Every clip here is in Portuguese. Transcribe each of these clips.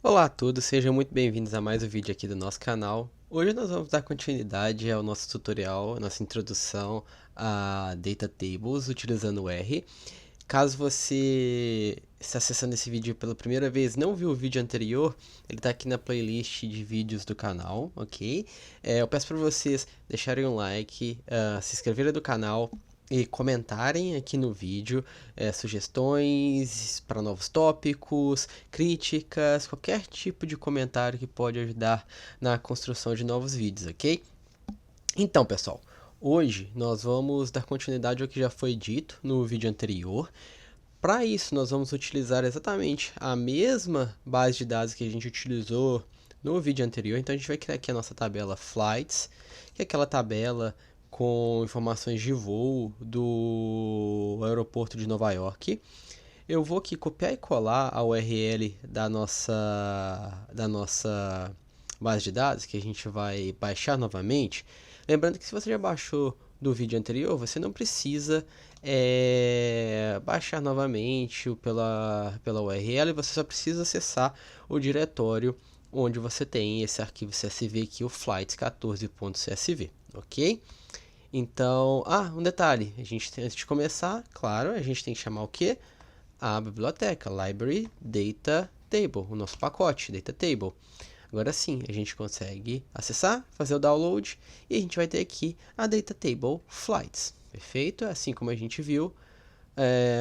Olá a todos, sejam muito bem-vindos a mais um vídeo aqui do nosso canal. Hoje nós vamos dar continuidade ao nosso tutorial, nossa introdução a Data Tables utilizando o R. Caso você está acessando esse vídeo pela primeira vez e não viu o vídeo anterior, ele está aqui na playlist de vídeos do canal, ok? Eu peço para vocês deixarem um like, se inscreverem no canal e comentarem aqui no vídeo sugestões para novos tópicos, críticas, qualquer tipo de comentário que pode ajudar na construção de novos vídeos, ok? Então, pessoal, hoje nós vamos dar continuidade ao que já foi dito no vídeo anterior. Para isso, nós vamos utilizar exatamente a mesma base de dados que a gente utilizou no vídeo anterior. Então, a gente vai criar aqui a nossa tabela Flights, que é aquela tabela com informações de voo do aeroporto de Nova York. Eu vou aqui copiar e colar a URL da nossa base de dados, que a gente vai baixar novamente. Lembrando que se você já baixou do vídeo anterior, você não precisa baixar novamente pela URL, você só precisa acessar o diretório onde você tem esse arquivo CSV aqui, o flights14.csv, ok? Então, um detalhe, antes de começar, claro, a gente tem que chamar o quê? A biblioteca, Library Data Table, o nosso pacote Data Table. Agora sim, a gente consegue acessar, fazer o download e a gente vai ter aqui a Data Table Flights, perfeito? Assim como a gente viu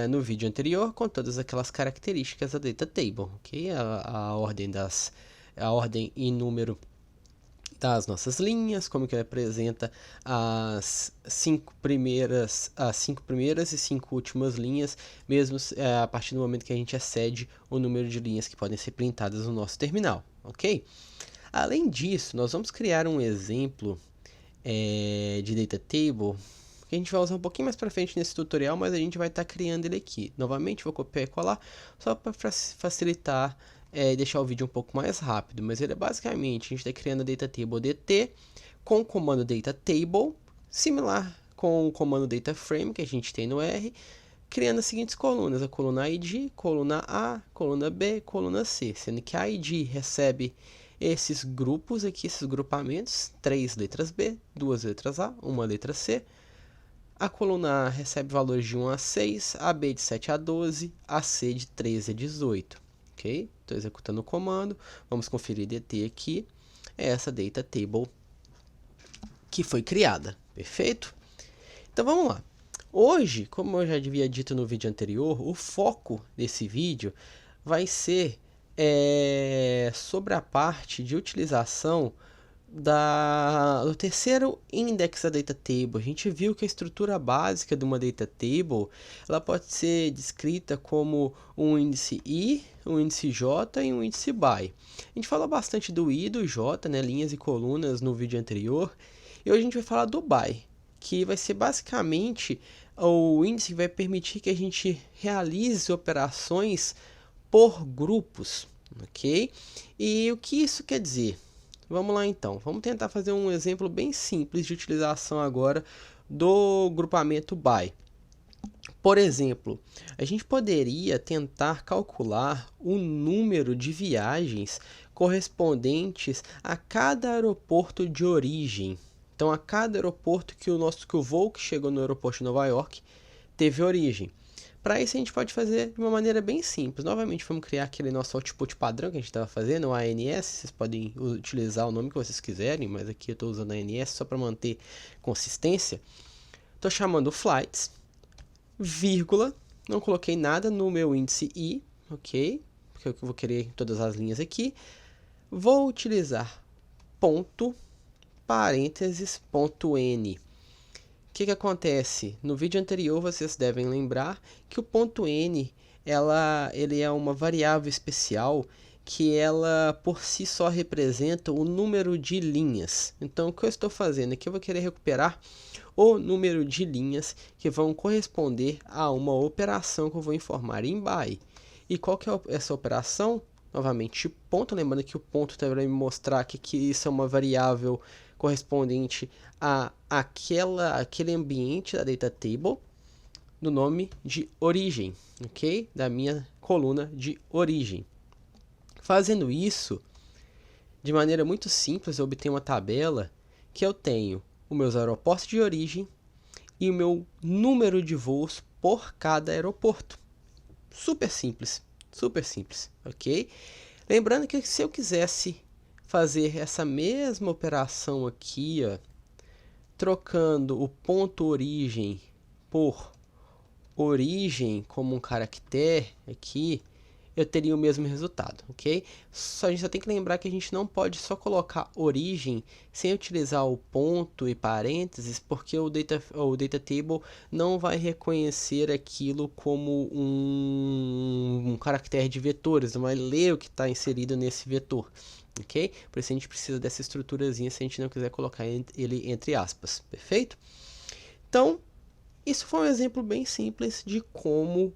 no vídeo anterior, com todas aquelas características da Data Table, ok? A ordem e número das nossas linhas, como que ele apresenta as cinco primeiras e 5 últimas linhas, mesmo a partir do momento que a gente excede o número de linhas que podem ser printadas no nosso terminal, ok? Além disso, nós vamos criar um exemplo de Data Table que a gente vai usar um pouquinho mais para frente nesse tutorial, mas a gente vai estar criando ele aqui. Novamente, vou copiar e colar, só para facilitar e deixar o vídeo um pouco mais rápido, mas ele é basicamente, a gente está criando a Data Table DT com o comando Data Table, similar com o comando Data Frame que a gente tem no R, criando as seguintes colunas, a coluna ID, coluna A, coluna B, coluna C, sendo que a ID recebe esses grupos aqui, esses grupamentos, 3 letras B, 2 letras A, 1 letra C. A coluna A recebe valores de 1 a 6, a B de 7 a 12, a C de 13 a 18. Ok? Estou executando o comando. Vamos conferir DT aqui. É essa Data Table que foi criada. Perfeito? Então vamos lá. Hoje, como eu já havia dito no vídeo anterior, o foco desse vídeo vai ser sobre a parte de utilização do terceiro index da Data Table. A gente viu que a estrutura básica de uma Data Table ela pode ser descrita como um índice I, um índice J e um índice BY. A gente falou bastante do I e do J, né, linhas e colunas, no vídeo anterior, e hoje a gente vai falar do BY, que vai ser basicamente o índice que vai permitir que a gente realize operações por grupos, ok? E o que isso quer dizer? Vamos lá então, vamos tentar fazer um exemplo bem simples de utilização agora do grupamento BY. Por exemplo, a gente poderia tentar calcular o número de viagens correspondentes a cada aeroporto de origem. Então, a cada aeroporto que o voo que chegou no aeroporto de Nova York teve origem. Para isso, a gente pode fazer de uma maneira bem simples. Novamente, vamos criar aquele nosso output padrão que a gente estava fazendo, o ANS. Vocês podem utilizar o nome que vocês quiserem, mas aqui eu estou usando a ANS só para manter consistência. Estou chamando flights, vírgula, não coloquei nada no meu índice I, ok? Porque eu vou querer todas as linhas aqui. Vou utilizar ponto, parênteses, ponto N. O que acontece? No vídeo anterior vocês devem lembrar que o ponto N ele é uma variável especial que ela por si só representa o número de linhas. Então o que eu estou fazendo aqui, eu vou querer recuperar o número de linhas que vão corresponder a uma operação que eu vou informar em BY. E qual que é essa operação? Novamente, ponto, lembrando que o ponto vai me mostrar que isso é uma variável correspondente a aquele ambiente da Data Table. do nome de origem, ok? Da minha coluna de origem. Fazendo isso, de maneira muito simples, eu obtenho uma tabela que eu tenho os meus aeroportos de origem e o meu número de voos por cada aeroporto. Super simples, ok? Lembrando que se eu quisesse fazer essa mesma operação aqui, ó, trocando o ponto origem por origem como um caractere aqui, eu teria o mesmo resultado, ok? A gente só tem que lembrar que a gente não pode só colocar origem sem utilizar o ponto e parênteses, porque o data table não vai reconhecer aquilo como um caractere de vetores, não vai ler o que está inserido nesse vetor, ok? Por isso a gente precisa dessa estruturazinha se a gente não quiser colocar ele entre aspas, perfeito? Então, isso foi um exemplo bem simples de como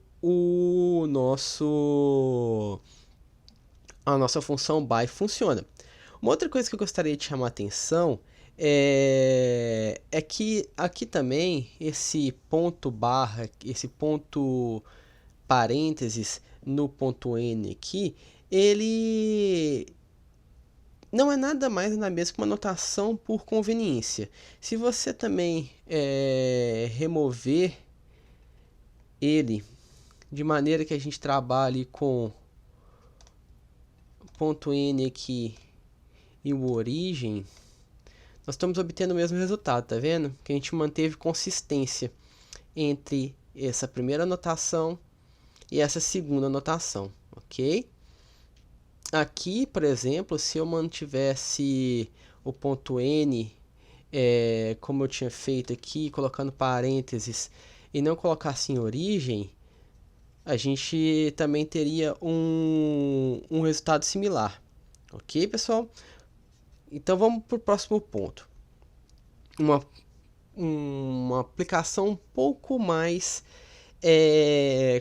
a nossa função by funciona. Uma outra coisa que eu gostaria de chamar a atenção é que aqui também esse ponto barra, esse ponto parênteses no ponto n aqui, ele não é nada mais nada menos que uma notação por conveniência. Se você também remover ele de maneira que a gente trabalhe com ponto n aqui e o origem, nós estamos obtendo o mesmo resultado, tá vendo? Que a gente manteve consistência entre essa primeira notação e essa segunda notação, ok? Aqui, por exemplo, se eu mantivesse o ponto n como eu tinha feito aqui, colocando parênteses e não colocasse em origem, a gente também teria um resultado similar. Ok, pessoal? Então vamos para o próximo ponto. Uma aplicação um pouco mais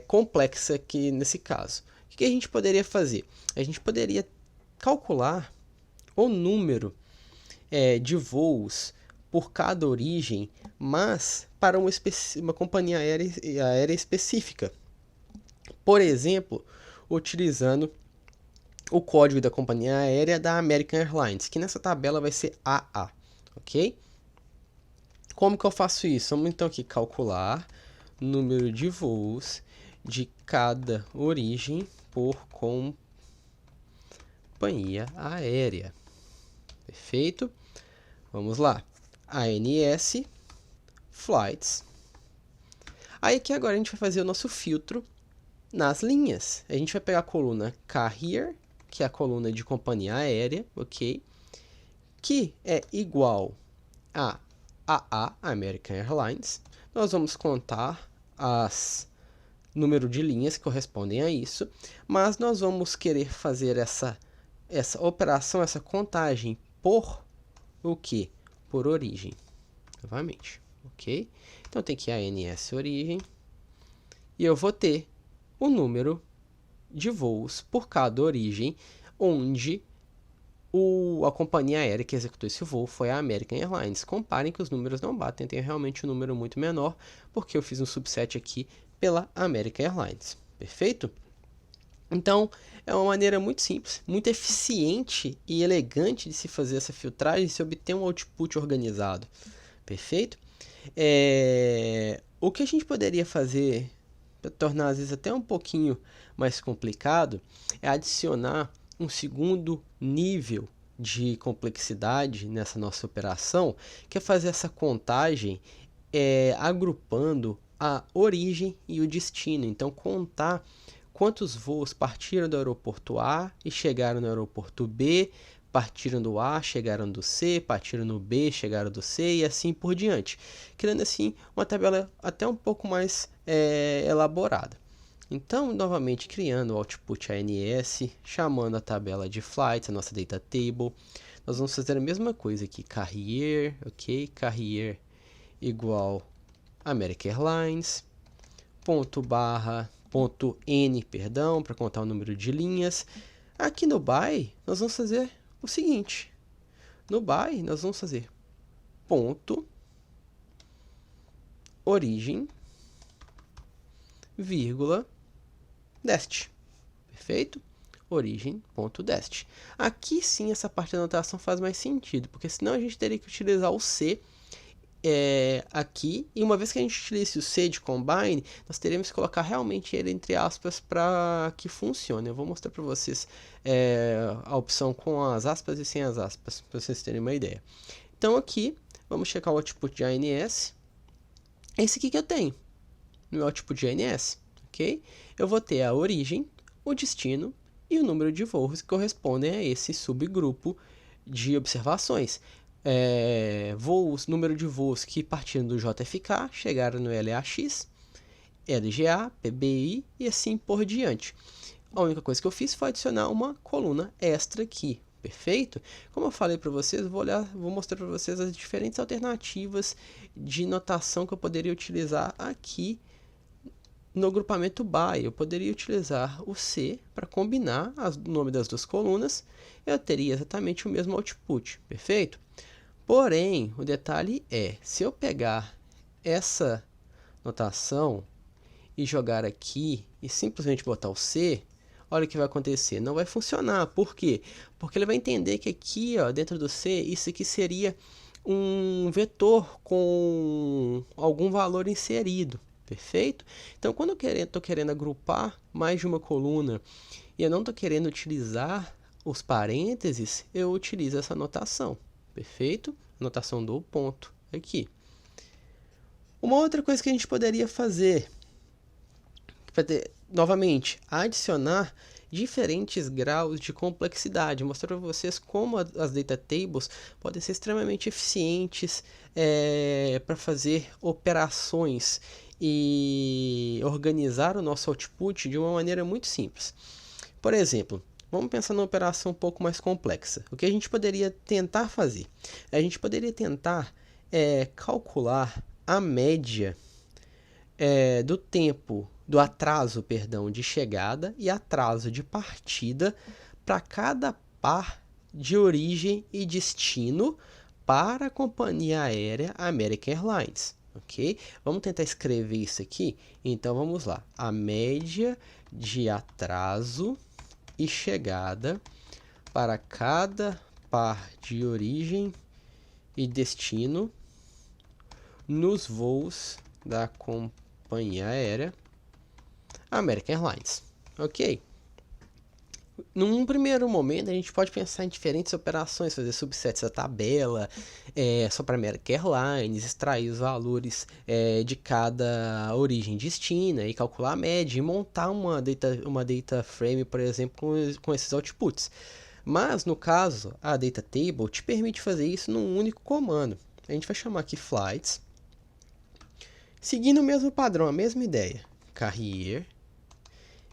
complexa aqui nesse caso. O que a gente poderia fazer? A gente poderia calcular o número de voos por cada origem, mas para uma companhia aérea específica. Por exemplo, utilizando o código da companhia aérea da American Airlines, que nessa tabela vai ser AA, ok? Como que eu faço isso? Vamos então aqui calcular o número de voos de cada origem por companhia aérea. Perfeito? Vamos lá. ANS, flights. Aí aqui agora a gente vai fazer o nosso filtro nas linhas. A gente vai pegar a coluna Carrier, que é a coluna de companhia aérea, ok? Que é igual a AA, American Airlines. Nós vamos contar as número de linhas que correspondem a isso, mas nós vamos querer fazer essa operação, essa contagem por o que? Por origem, novamente, ok? Então tem que ANS origem, e eu vou ter o número de voos por cada origem, onde a companhia aérea que executou esse voo foi a American Airlines. Comparem que os números não batem, tem realmente um número muito menor, porque eu fiz um subset aqui pela American Airlines. Perfeito? Então, é uma maneira muito simples, muito eficiente e elegante de se fazer essa filtragem e se obter um output organizado. Perfeito? O que a gente poderia fazer para tornar às vezes até um pouquinho mais complicado é adicionar um segundo nível de complexidade nessa nossa operação, que é fazer essa contagem agrupando a origem e o destino. Então, contar quantos voos partiram do aeroporto A e chegaram no aeroporto B, partiram do A, chegaram do C, partiram no B, chegaram do C e assim por diante. Criando assim uma tabela até um pouco mais elaborada. Então, novamente, criando o output ANS, chamando a tabela de flights, a nossa data table. Nós vamos fazer a mesma coisa aqui, Carrier, ok? Carrier igual American Airlines, ponto N, perdão, para contar o número de linhas. Aqui no by, nós vamos fazer o seguinte. No by, nós vamos fazer ponto origem vírgula, dest. Perfeito? Origem.dest. Aqui sim essa parte da anotação faz mais sentido, porque senão a gente teria que utilizar o C aqui, e uma vez que a gente utilize o C de combine, nós teremos que colocar realmente ele entre aspas para que funcione. Eu vou mostrar para vocês a opção com as aspas e sem as aspas, para vocês terem uma ideia. Então aqui, vamos checar o output de ANS. Esse aqui que eu tenho no meu output de ANS, ok? Eu vou ter a origem, o destino e o número de voos que correspondem a esse subgrupo de observações. Número de voos que partindo do JFK chegaram no LAX, LGA, PBI e assim por diante. A única coisa que eu fiz foi adicionar uma coluna extra aqui, perfeito? Como eu falei para vocês, vou mostrar para vocês as diferentes alternativas de notação que eu poderia utilizar aqui no grupamento by. Eu poderia utilizar o C para combinar o nome das duas colunas, eu teria exatamente o mesmo output, perfeito? Porém, o detalhe é, se eu pegar essa notação e jogar aqui e simplesmente botar o C, olha o que vai acontecer, não vai funcionar. Por quê? Porque ele vai entender que aqui, ó, dentro do C, isso aqui seria um vetor com algum valor inserido, perfeito? Então, quando eu estou querendo agrupar mais de uma coluna e eu não estou querendo utilizar os parênteses, eu utilizo essa notação. Perfeito? Anotação do ponto aqui. Uma outra coisa que a gente poderia fazer, novamente, adicionar diferentes graus de complexidade. Mostrar para vocês como as data tables podem ser extremamente eficientes para fazer operações e organizar o nosso output de uma maneira muito simples. Por exemplo, vamos pensar numa operação um pouco mais complexa. O que a gente poderia tentar fazer? A gente poderia tentar calcular a média do tempo, do atraso, perdão, de chegada e atraso de partida para cada par de origem e destino para a companhia aérea American Airlines. Ok? Vamos tentar escrever isso aqui? Então vamos lá. A média de atraso e chegada para cada par de origem e destino nos voos da companhia aérea American Airlines. Ok? Num primeiro momento, a gente pode pensar em diferentes operações, fazer subsets da tabela, só para American Airlines, extrair os valores de cada origem e destino, e calcular a média, e montar uma data frame, por exemplo, com esses outputs. Mas, no caso, a data table te permite fazer isso num único comando. A gente vai chamar aqui flights, seguindo o mesmo padrão, a mesma ideia. Carrier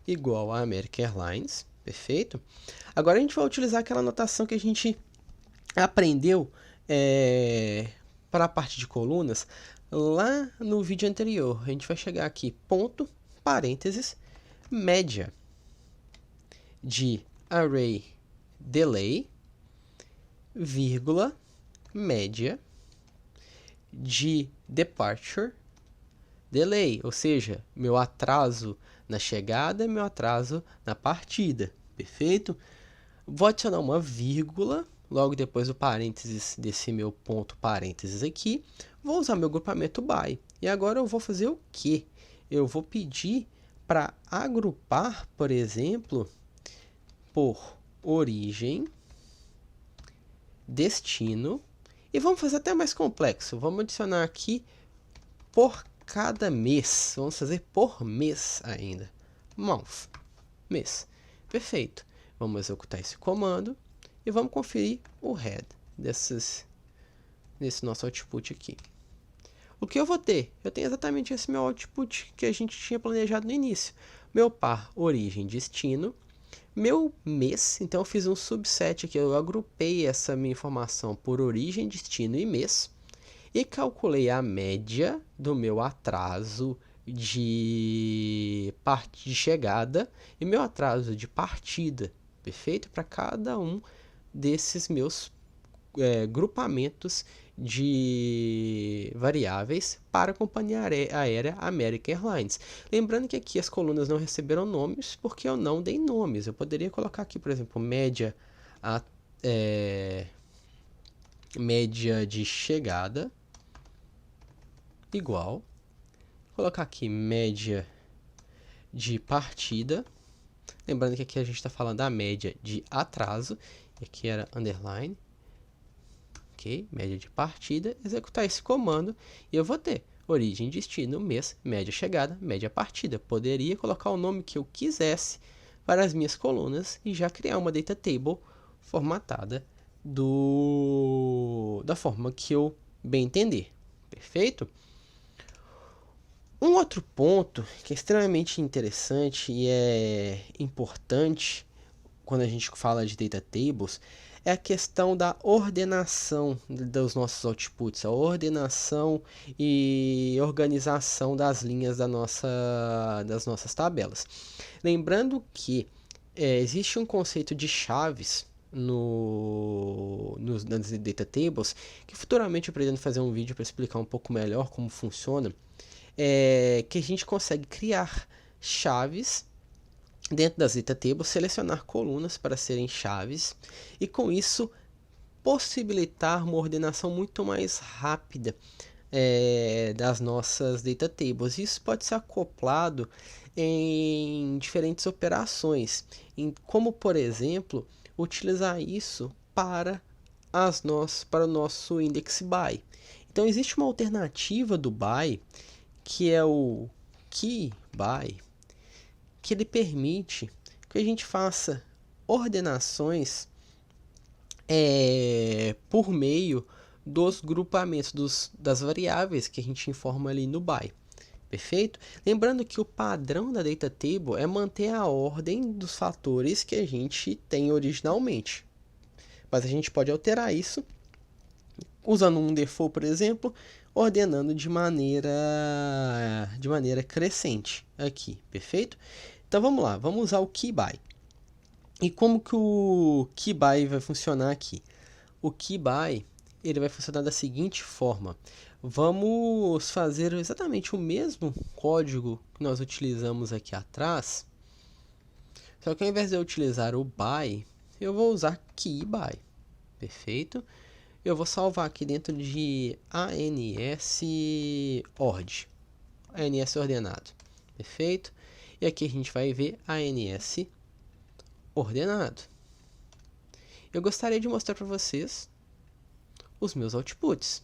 igual a American Airlines. Perfeito? Agora a gente vai utilizar aquela notação que a gente aprendeu para a parte de colunas lá no vídeo anterior. A gente vai chegar aqui, ponto, parênteses, média de array delay, vírgula, média de departure delay, ou seja, meu atraso na chegada e meu atraso na partida, perfeito? Vou adicionar uma vírgula logo depois do parênteses desse meu ponto parênteses aqui. Vou usar meu grupamento by. E agora eu vou fazer o quê? Eu vou pedir para agrupar, por exemplo, por origem, destino, e vamos fazer até mais complexo. Vamos adicionar aqui por cada mês. Vamos fazer por mês ainda. Month, mês. Perfeito. Vamos executar esse comando e vamos conferir o head desse nosso output aqui. O que eu vou ter? Eu tenho exatamente esse meu output que a gente tinha planejado no início. Meu par origem destino, meu mês, então eu fiz um subset aqui, eu agrupei essa minha informação por origem, destino e mês e calculei a média do meu atraso de chegada e meu atraso de partida, perfeito? Para cada um desses meus grupamentos de variáveis para a companhia aérea American Airlines. Lembrando que aqui as colunas não receberam nomes porque eu não dei nomes. Eu poderia colocar aqui, por exemplo, média de chegada igual. Colocar aqui média de partida. Lembrando que aqui a gente está falando da média de atraso. E aqui era underline. Ok, média de partida. Executar esse comando e eu vou ter origem, destino, mês, média chegada, média partida. Poderia colocar o nome que eu quisesse para as minhas colunas e já criar uma data table formatada da forma que eu bem entender. Perfeito? Um outro ponto que é extremamente interessante e é importante quando a gente fala de data tables é a questão da ordenação dos nossos outputs, a ordenação e organização das linhas das nossas tabelas. Lembrando que existe um conceito de chaves nas data tables, que futuramente eu pretendo fazer um vídeo para explicar um pouco melhor como funciona, que a gente consegue criar chaves dentro das data tables, selecionar colunas para serem chaves e com isso possibilitar uma ordenação muito mais rápida das nossas data tables. Isso pode ser acoplado em diferentes operações, como por exemplo utilizar isso para o nosso index by. Então existe uma alternativa do by que é o key by, que ele permite que a gente faça ordenações por meio dos grupamentos das variáveis que a gente informa ali no by. Perfeito? Lembrando que o padrão da data table é manter a ordem dos fatores que a gente tem originalmente. Mas a gente pode alterar isso usando um default, por exemplo, ordenando de maneira crescente aqui, perfeito? Então vamos lá, vamos usar o key by. E como que o key by vai funcionar aqui? O key by ele vai funcionar da seguinte forma: vamos fazer exatamente o mesmo código que nós utilizamos aqui atrás, só que ao invés de eu utilizar o by, eu vou usar key by, perfeito? Eu vou salvar aqui dentro de ANS ordenado, perfeito? E aqui a gente vai ver ANS ordenado. Eu gostaria de mostrar para vocês os meus outputs.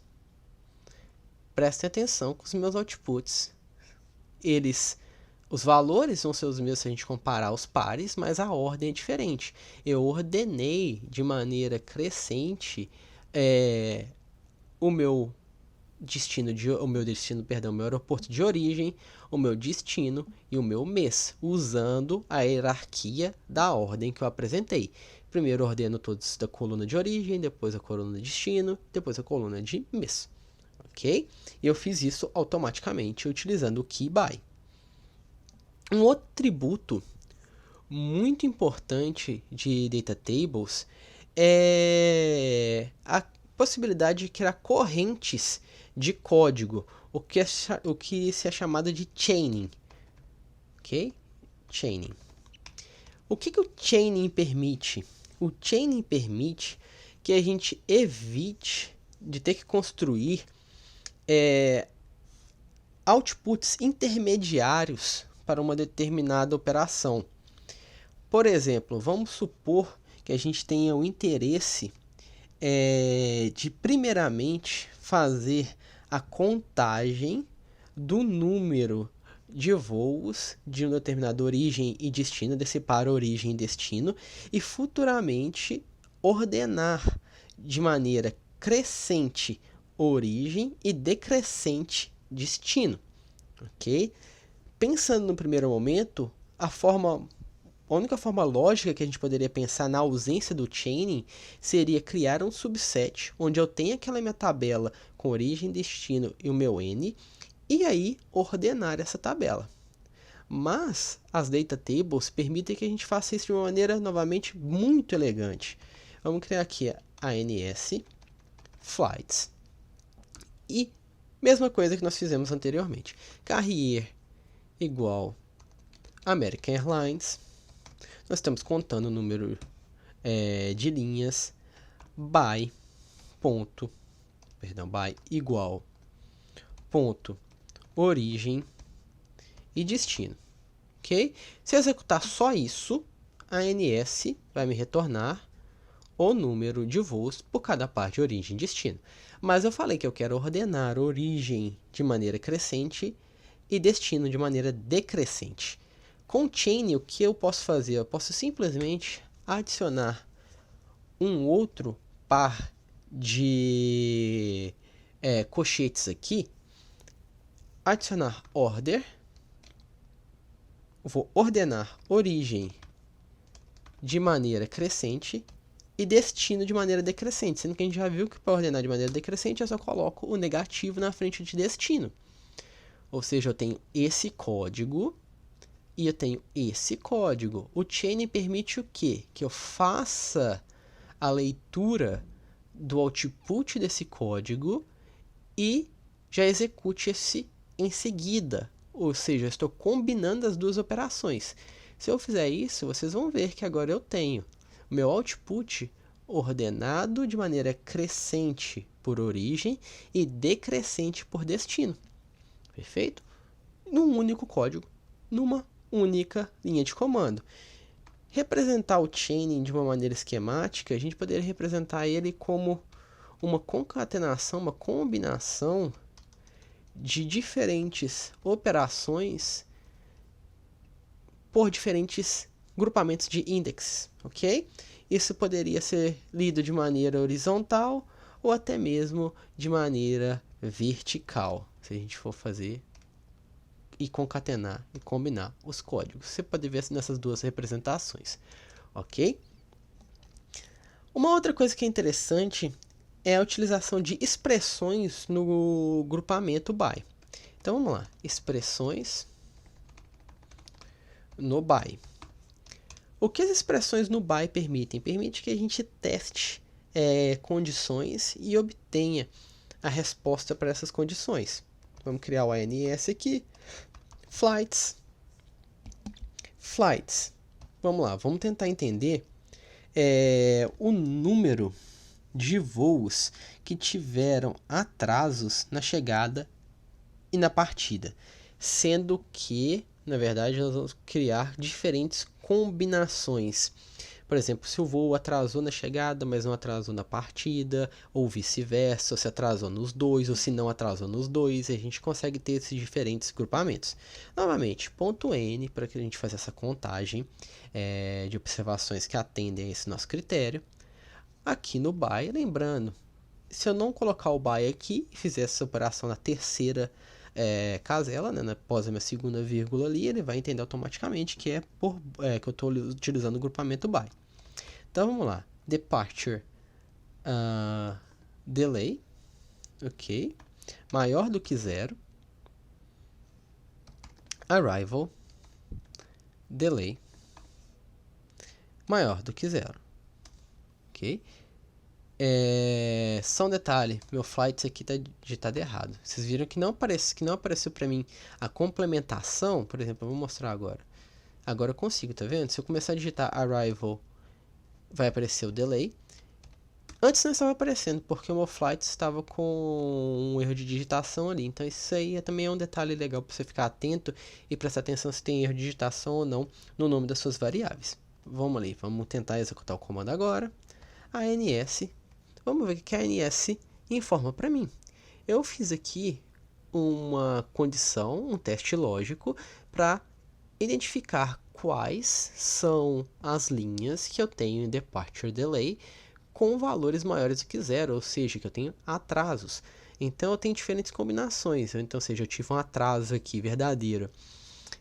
Prestem atenção com os meus outputs. Os valores vão ser os mesmos se a gente comparar os pares, mas a ordem é diferente. Eu ordenei de maneira crescente o meu aeroporto de origem, o meu destino e o meu mês, usando a hierarquia da ordem que eu apresentei. Primeiro ordeno todos da coluna de origem, depois a coluna de destino, depois a coluna de mês. Ok? E eu fiz isso automaticamente utilizando o key by. Um outro atributo muito importante de data tables é a possibilidade de criar correntes de código, o que se é chamado de chaining. Ok? Chaining. O que o chaining permite? O chaining permite que a gente evite de ter que construir outputs intermediários para uma determinada operação. Por exemplo, vamos supor que a gente tenha o interesse de primeiramente fazer a contagem do número de voos de uma determinada origem e destino, desse par origem e destino, e futuramente ordenar de maneira crescente origem e decrescente destino, ok? Pensando no primeiro momento, a única forma lógica que a gente poderia pensar na ausência do chaining seria criar um subset onde eu tenho aquela minha tabela com origem, destino e o meu N, e aí ordenar essa tabela. Mas as data tables permitem que a gente faça isso de uma maneira, novamente, muito elegante. Vamos criar aqui a ANS Flights. E mesma coisa que nós fizemos anteriormente. Carrier igual American Airlines. Nós estamos contando o número de linhas. By igual ponto origem e destino. Ok? Se eu executar só isso, a ANS vai me retornar o número de voos por cada parte de origem e destino. Mas eu falei que eu quero ordenar origem de maneira crescente e destino de maneira decrescente. Com o chain, o que eu posso fazer? Eu posso simplesmente adicionar um outro par de cochetes aqui, adicionar order, vou ordenar origem de maneira crescente e destino de maneira decrescente, sendo que a gente já viu que para ordenar de maneira decrescente eu só coloco o negativo na frente de destino. Ou seja, eu tenho esse código e eu tenho esse código. O chain permite o quê? Que eu faça a leitura do output desse código e já execute esse em seguida. Ou seja, eu estou combinando as duas operações. Se eu fizer isso, vocês vão ver que agora eu tenho o meu output ordenado de maneira crescente por origem e decrescente por destino. Perfeito? Num único código, numa única linha de comando. Representar o chaining de uma maneira esquemática, a gente poderia representar ele como uma concatenação, uma combinação de diferentes operações por diferentes grupamentos de índices, ok? Isso poderia ser lido de maneira horizontal ou até mesmo de maneira vertical, se a gente for fazer e concatenar e combinar os códigos. Você pode ver nessas duas representações, ok? Uma outra coisa que é interessante é a utilização de expressões no grupamento by. Então vamos lá, expressões no by. O que as expressões no by permitem? Permite que a gente teste condições e obtenha a resposta para essas condições. Vamos criar o ANS aqui. Flights. Vamos lá, vamos tentar entender o número de voos que tiveram atrasos na chegada e na partida. Sendo que, na verdade, nós vamos criar diferentes combinações. Por exemplo, se o voo atrasou na chegada, mas não atrasou na partida, ou vice-versa, ou se atrasou nos dois, ou se não atrasou nos dois, a gente consegue ter esses diferentes grupamentos. Novamente, ponto N, para que a gente faça essa contagem de observações que atendem a esse nosso critério. Aqui no by, lembrando, se eu não colocar o by aqui e fizer essa operação na terceira casela, né, após a minha segunda vírgula ali, ele vai entender automaticamente que que eu estou utilizando o grupamento by. Então vamos lá, departure delay, ok, maior do que 0, arrival delay maior do que 0, ok. Só um detalhe, meu flights aqui está digitado errado. Vocês viram que não apareceu para mim a complementação. Por exemplo, eu vou mostrar agora. Agora eu consigo, tá vendo? Se eu começar a digitar arrival, vai aparecer o delay. Antes não estava aparecendo, porque o meu flight estava com um erro de digitação ali. Então isso aí também é um detalhe legal para você ficar atento e prestar atenção se tem erro de digitação ou não no nome das suas variáveis. Vamos ali, vamos tentar executar o comando agora. ANS. Vamos ver o que a ANS informa para mim. Eu fiz aqui uma condição, um teste lógico, para identificar quais são as linhas que eu tenho em departure delay com valores maiores do que 0, ou seja, que eu tenho atrasos. Então eu tenho diferentes combinações. Então, seja, eu tive um atraso aqui verdadeiro.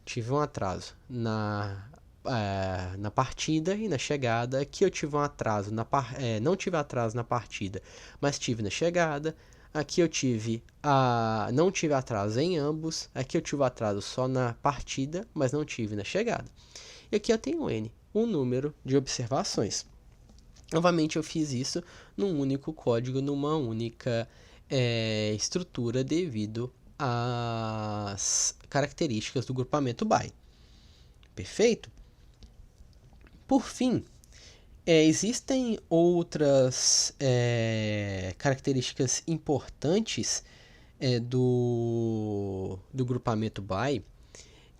Tive um atraso na partida e na chegada. Aqui eu tive um atraso não tive atraso na partida, mas tive na chegada. Aqui eu não tive atraso em ambos. Aqui eu tive atraso só na partida, mas não tive na chegada. E aqui eu tenho N, um número de observações. Novamente eu fiz isso num único código, numa única estrutura devido às características do grupamento by. Perfeito? Por fim, existem outras características importantes do grupamento by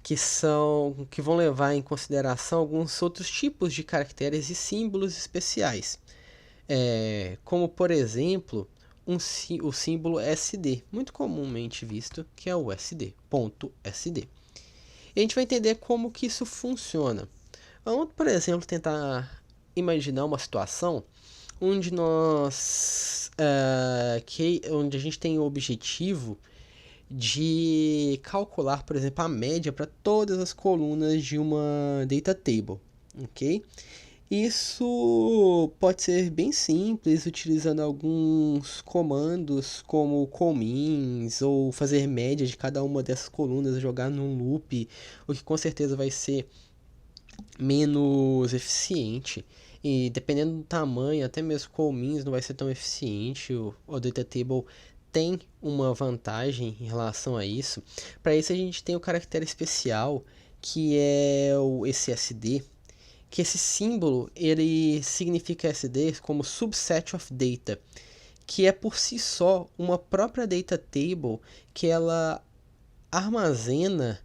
que vão levar em consideração alguns outros tipos de caracteres e símbolos especiais, como por exemplo o símbolo SD, muito comumente visto, que é o SD, ponto SD. E a gente vai entender como que isso funciona. Vamos, por exemplo, tentar imaginar uma situação onde onde a gente tem o objetivo de calcular, por exemplo, a média para todas as colunas de uma data table, ok? Isso pode ser bem simples, utilizando alguns comandos como colmins ou fazer média de cada uma dessas colunas, jogar num loop, o que com certeza vai ser menos eficiente. E dependendo do tamanho, até mesmo colmins não vai ser tão eficiente. O data table tem uma vantagem em relação a isso. Para isso a gente tem o caractere especial, que é esse SD, que esse símbolo ele significa SD como subset of data, que é por si só uma própria data table que ela armazena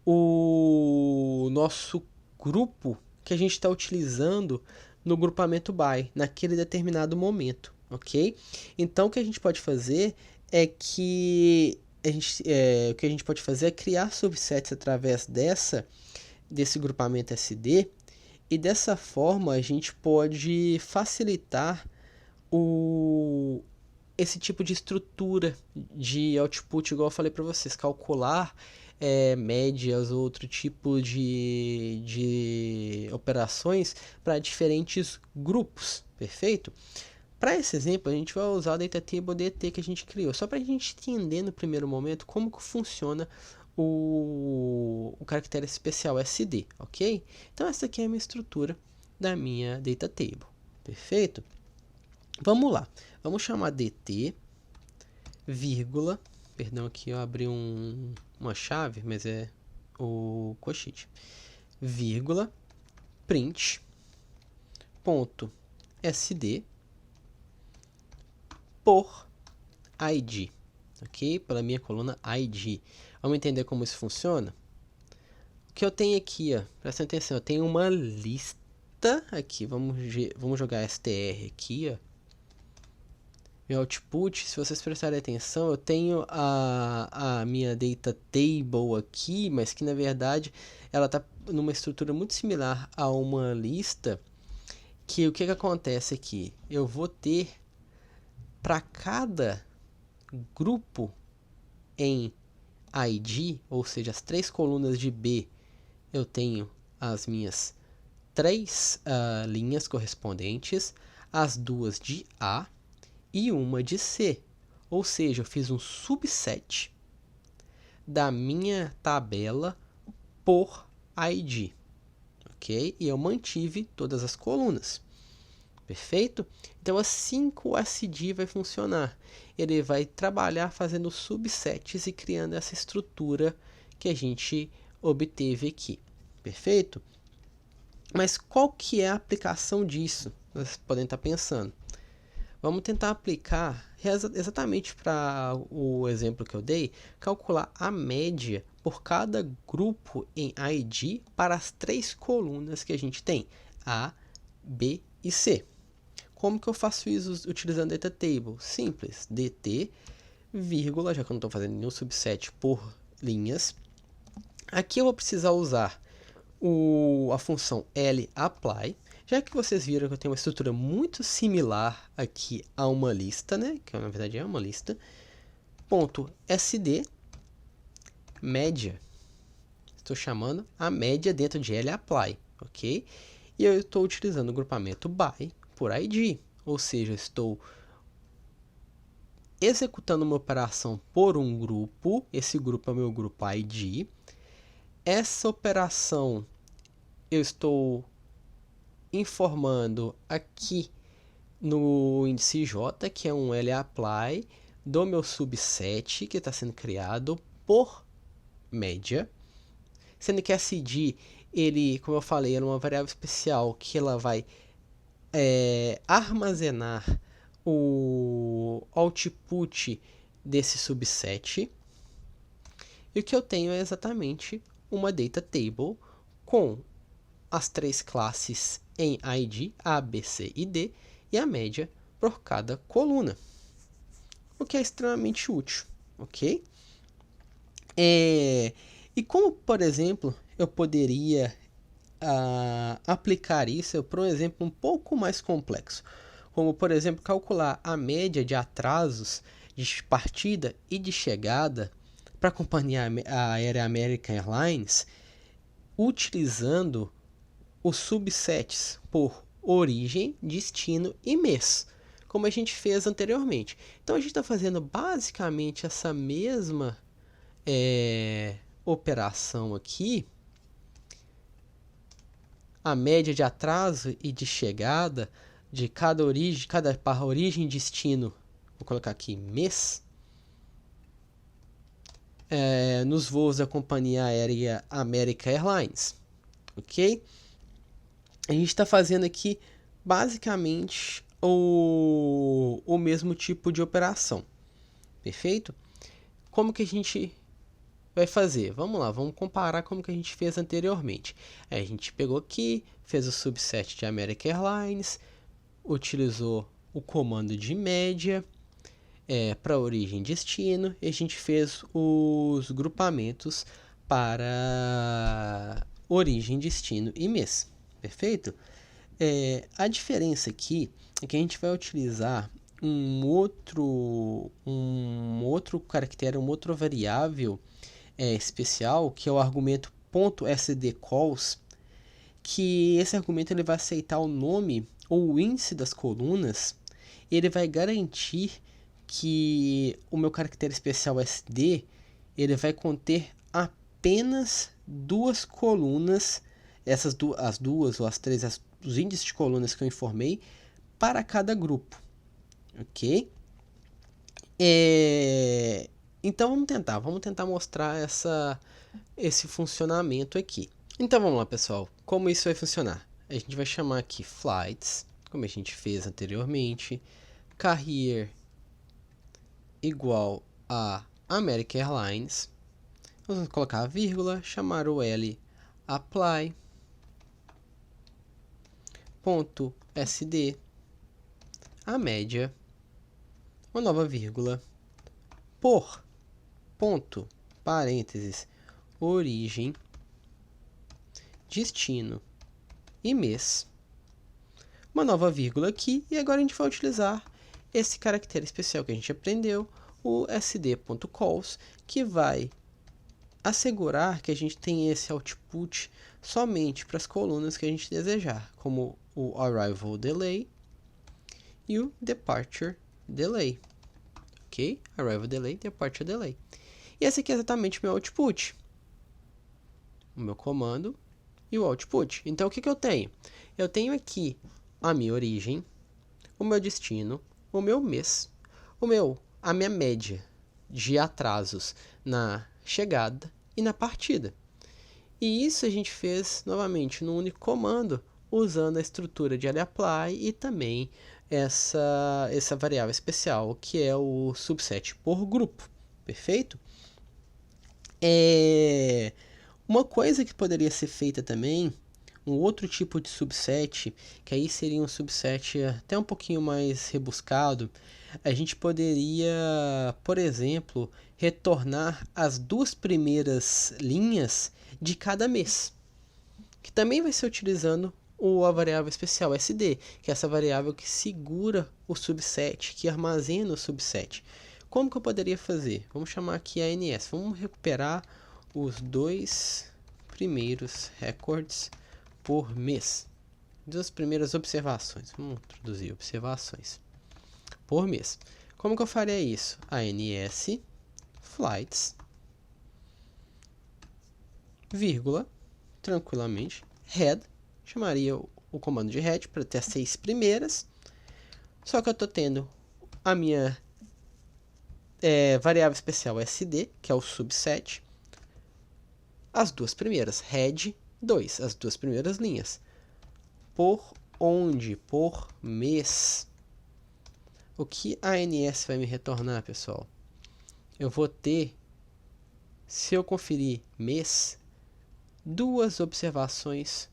o nosso grupo que a gente está utilizando no grupamento by naquele determinado momento, ok? Então o que a gente pode fazer é que o que a gente pode fazer é criar subsets através desse grupamento SD, e dessa forma a gente pode facilitar esse tipo de estrutura de output, igual eu falei para vocês, calcular médias ou outro tipo de operações para diferentes grupos, perfeito? Para esse exemplo, a gente vai usar o data table DT que a gente criou, só para a gente entender no primeiro momento como que funciona o caractere especial SD, ok? Então essa aqui é a minha estrutura da minha data table, perfeito? Vamos lá, vamos chamar DT, vírgula, perdão, aqui eu abri uma chave, mas é o colchete, vírgula, print, ponto, SD, por ID, ok? Pela minha coluna ID. Vamos entender como isso funciona? O que eu tenho aqui, ó, presta atenção, eu tenho uma lista aqui, vamos jogar str aqui, ó. Meu output, se vocês prestarem atenção, eu tenho a minha data table aqui, mas que na verdade ela está numa estrutura muito similar a uma lista, que o que acontece aqui? Eu vou ter para cada grupo em ID, ou seja, as 3 colunas de B, eu tenho as minhas 3 linhas correspondentes, as 2 de A e uma de C. Ou seja, eu fiz um subset da minha tabela por ID, ok? E eu mantive todas as colunas. Perfeito? Então assim que o SD vai funcionar. Ele vai trabalhar fazendo subsets e criando essa estrutura que a gente obteve aqui. Perfeito? Mas qual que é a aplicação disso? Vocês podem estar pensando. Vamos tentar aplicar exatamente para o exemplo que eu dei, calcular a média por cada grupo em ID para as 3 colunas que a gente tem, A, B e C. Como que eu faço isso utilizando data table? Simples, dt, vírgula, já que eu não estou fazendo nenhum subset por linhas. Aqui eu vou precisar usar a função lapply, já que vocês viram que eu tenho uma estrutura muito similar aqui a uma lista, né? Que na verdade é uma lista. Ponto SD, média. Estou chamando a média dentro de lapply, ok? E eu estou utilizando o grupamento by por ID, ou seja, estou executando uma operação por um grupo, esse grupo é o meu grupo ID. Essa operação eu estou informando aqui no índice J, que é um lapply, do meu subset que está sendo criado por média, sendo que a cd, ele, como eu falei, é uma variável especial que ela vai armazenar o output desse subset. E o que eu tenho é exatamente uma data table com as 3 classes em ID, A, B, C e D, e a média por cada coluna, o que é extremamente útil, ok? E como, por exemplo, eu poderia aplicar isso para um exemplo um pouco mais complexo, como, por exemplo, calcular a média de atrasos de partida e de chegada para a companhia aérea American Airlines, utilizando os subsets por origem, destino e mês, como a gente fez anteriormente. Então a gente está fazendo basicamente essa mesma operação aqui, a média de atraso e de chegada de cada origem e destino, vou colocar aqui mês, nos voos da companhia aérea American Airlines, ok? A gente está fazendo aqui basicamente o mesmo tipo de operação, perfeito? Como que a gente vai fazer? Vamos lá, vamos comparar como que a gente fez anteriormente. A gente pegou aqui, fez o subset de American Airlines, utilizou o comando de média para origem e destino, e a gente fez os grupamentos para origem, destino e mês, perfeito? A diferença aqui é que a gente vai utilizar um outro caractere, uma outra variável especial, que é o argumento .sdCalls, que esse argumento ele vai aceitar o nome ou o índice das colunas, e ele vai garantir que o meu caractere especial SD ele vai conter apenas 2 colunas, as duas ou as 3, os índices de colunas que eu informei para cada grupo, ok? Então vamos tentar mostrar esse funcionamento aqui. Então vamos lá, pessoal, como isso vai funcionar? A gente vai chamar aqui flights, como a gente fez anteriormente, carrier igual a American Airlines, vamos colocar a vírgula, chamar o L apply, ponto SD, a média, uma nova vírgula, por ponto, parênteses, origem, destino e mês, uma nova vírgula aqui, e agora a gente vai utilizar esse caractere especial que a gente aprendeu, o sd.calls, que vai assegurar que a gente tem esse output somente para as colunas que a gente desejar, como o arrival delay e o departure delay, ok? Arrival delay, departure delay. E esse aqui é exatamente o meu output, o meu comando e o output. Então o que eu tenho? Eu tenho aqui a minha origem, o meu destino, o meu mês, a minha média de atrasos na chegada e na partida. E isso a gente fez novamente num único comando, usando a estrutura de lapply e também essa variável especial, que é o subset por grupo, perfeito? Uma coisa que poderia ser feita também, um outro tipo de subset, que aí seria um subset até um pouquinho mais rebuscado, a gente poderia, por exemplo, retornar as 2 primeiras linhas de cada mês, que também vai ser utilizando a variável especial SD, que é essa variável que segura o subset, que armazena o subset. Como que eu poderia fazer? Vamos chamar aqui a ANS, vamos recuperar os 2 primeiros records por mês. 2 primeiras observações. Vamos introduzir observações por mês. Como que eu faria isso? ANS flights, vírgula, tranquilamente, head, chamaria o comando de head para ter as 6 primeiras, só que eu estou tendo a minha variável especial SD, que é o subset, as duas primeiras, head 2, as duas primeiras linhas. Por onde? Por mês. O que a ANS vai me retornar, pessoal? Eu vou ter, se eu conferir mês, duas observações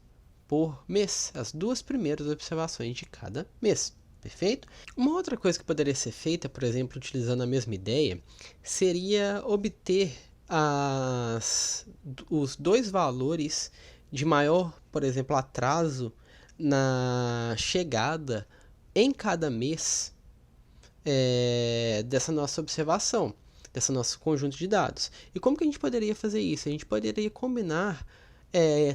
por mês, as duas primeiras observações de cada mês. Perfeito? Uma outra coisa que poderia ser feita, por exemplo, utilizando a mesma ideia, seria obter os dois valores de maior, por exemplo, atraso na chegada em cada mês dessa nossa observação, desse nosso conjunto de dados. E como que a gente poderia fazer isso? A gente poderia combinar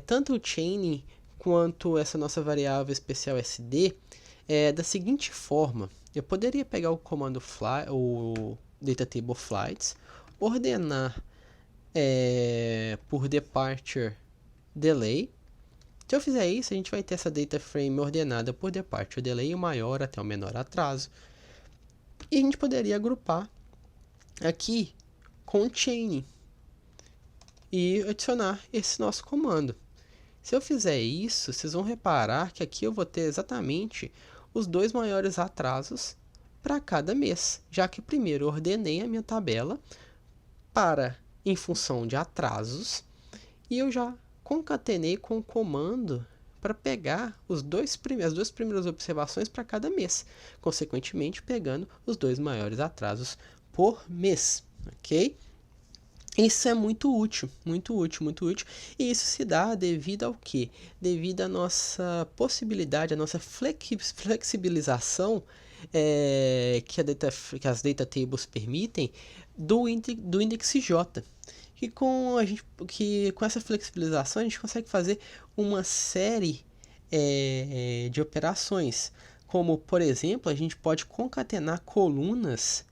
tanto o chaining quanto essa nossa variável especial SD da seguinte forma. Eu poderia pegar o comando o data table flights, ordenar por departure delay. Se eu fizer isso, a gente vai ter essa data frame ordenada por departure delay, o maior até o menor atraso. E a gente poderia agrupar aqui com o chaining e adicionar esse nosso comando. Se eu fizer isso, vocês vão reparar que aqui eu vou ter exatamente os dois maiores atrasos para cada mês, já que primeiro eu ordenei a minha tabela em função de atrasos e eu já concatenei com o comando para pegar as duas primeiras observações para cada mês, consequentemente pegando os dois maiores atrasos por mês, ok? Isso é muito útil, muito útil, muito útil. E isso se dá devido ao quê? Devido à nossa possibilidade, à nossa flexibilização que as data tables permitem do index J. Que com essa flexibilização a gente consegue fazer uma série de operações. Como, por exemplo, a gente pode concatenar colunas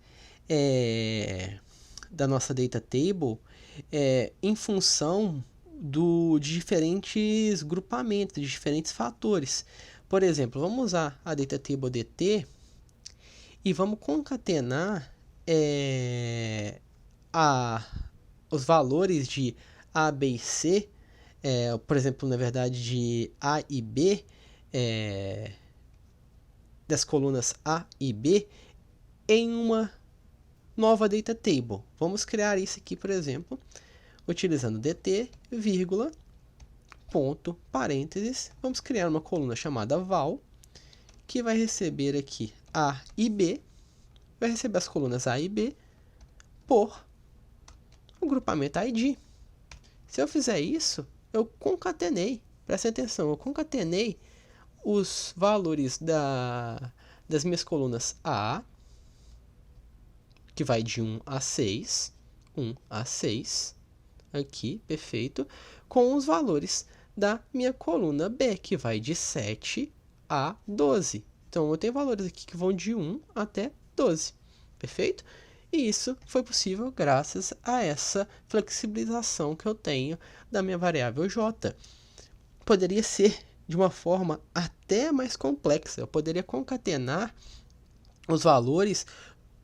da nossa data table em função de diferentes grupamentos, de diferentes fatores. Por exemplo, vamos usar a data table DT e vamos concatenar os valores de A, B e C, por exemplo, na verdade, de A e B, das colunas A e B, em uma nova data table. Vamos criar isso aqui, por exemplo, utilizando dt, vírgula, ponto, parênteses. Vamos criar uma coluna chamada val, que vai receber aqui A e B, vai receber as colunas A e B por o grupamento ID. Se eu fizer isso, eu concatenei, presta atenção, eu concatenei os valores das minhas colunas A, que vai de 1 a 6, aqui, perfeito, com os valores da minha coluna B, que vai de 7 a 12. Então, eu tenho valores aqui que vão de 1 até 12, perfeito? E isso foi possível graças a essa flexibilização que eu tenho da minha variável J. Poderia ser de uma forma até mais complexa. Eu poderia concatenar os valores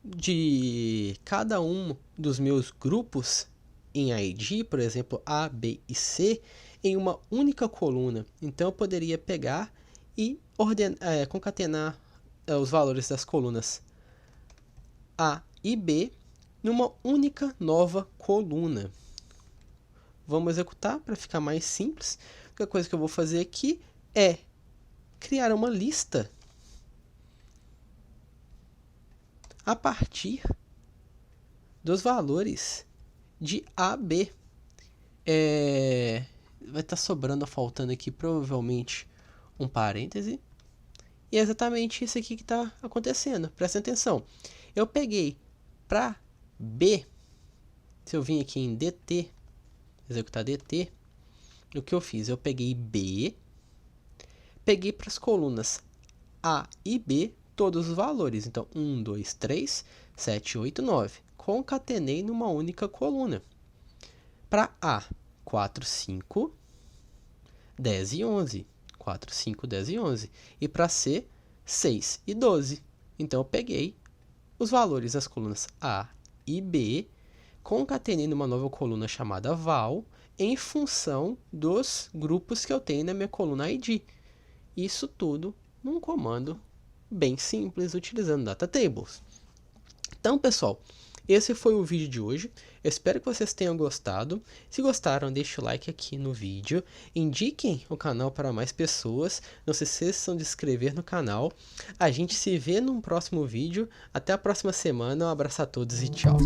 de cada um dos meus grupos em ID, por exemplo, A, B e C, em uma única coluna. Então, eu poderia pegar e concatenar os valores das colunas A e B numa única nova coluna. Vamos executar para ficar mais simples. A única coisa que eu vou fazer aqui é criar uma lista a partir dos valores de A, B. Vai estar faltando aqui provavelmente um parêntese. E é exatamente isso aqui que está acontecendo. Presta atenção. Eu peguei para B, se eu vim aqui em DT, executar DT, o que eu fiz? Eu peguei B, peguei para as colunas A e B todos os valores. Então, 1, 2, 3, 7, 8, 9. Concatenei numa única coluna. Para A, 4, 5, 10 e 11. 4, 5, 10 e 11. E para C, 6 e 12. Então, eu peguei os valores das colunas A IB, concatenando uma nova coluna chamada val, em função dos grupos que eu tenho na minha coluna ID. Isso tudo num comando bem simples, utilizando DataTables. Então, pessoal, esse foi o vídeo de hoje. Eu espero que vocês tenham gostado. Se gostaram, deixe o like aqui no vídeo. Indiquem o canal para mais pessoas. Não se esqueçam de se inscrever no canal. A gente se vê num próximo vídeo. Até a próxima semana. Um abraço a todos e tchau.